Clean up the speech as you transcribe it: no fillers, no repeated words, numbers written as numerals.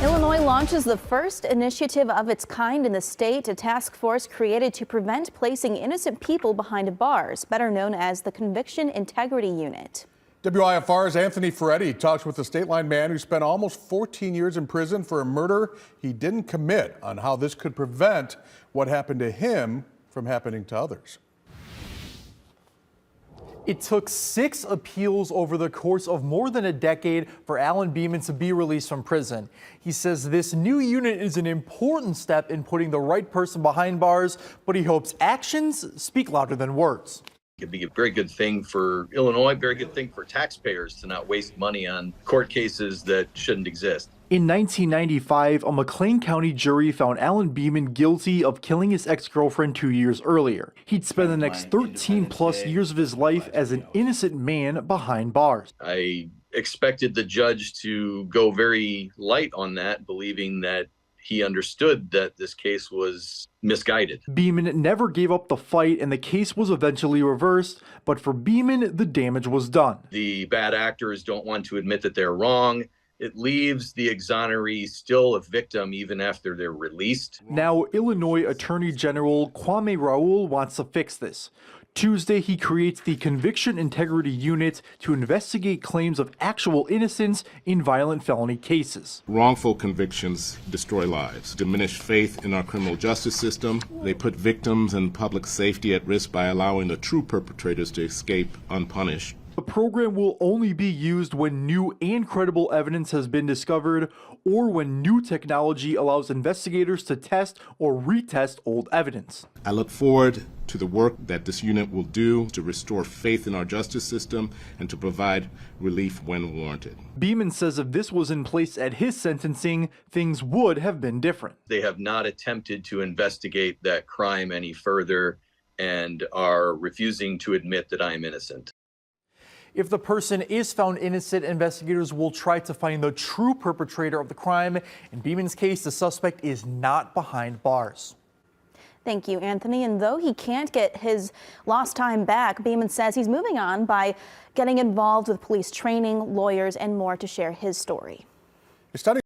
Illinois launches the first initiative of its kind in the state, a task force created to prevent placing innocent people behind bars, better known as the Conviction Integrity Unit. WIFR's Anthony Ferretti talks with the Stateline man who spent almost 14 years in prison for a murder he didn't commit on how this could prevent what happened to him from happening to others. It took 6 appeals over the course of more than a decade for Alan Beeman to be released from prison. He says this new unit is an important step in putting the right person behind bars, but he hopes actions speak louder than words. It'd be a very good thing for Illinois, very good thing for taxpayers to not waste money on court cases that shouldn't exist. In 1995, a McLean County jury found Alan Beeman guilty of killing his ex-girlfriend 2 years earlier. He'd spend the next 13 plus years of his life as an innocent man behind bars. I expected the judge to go very light on that, believing that he understood that this case was misguided. Beeman never gave up the fight and the case was eventually reversed, but for Beeman, the damage was done. The bad actors don't want to admit that they're wrong. It leaves the exoneree still a victim even after they're released. Now, Illinois Attorney General Kwame Raoul wants to fix this. Tuesday, he creates the Conviction Integrity Unit to investigate claims of actual innocence in violent felony cases. Wrongful convictions destroy lives, diminish faith in our criminal justice system. They put victims and public safety at risk by allowing the true perpetrators to escape unpunished. The program will only be used when new and credible evidence has been discovered or when new technology allows investigators to test or retest old evidence. I look forward to the work that this unit will do to restore faith in our justice system and to provide relief when warranted. Beeman says if this was in place at his sentencing, things would have been different. They have not attempted to investigate that crime any further and are refusing to admit that I am innocent. If the person is found innocent, investigators will try to find the true perpetrator of the crime. In Beeman's case, the suspect is not behind bars. Thank you, Anthony. And though he can't get his lost time back, Beeman says he's moving on by getting involved with police training, lawyers, and more to share his story.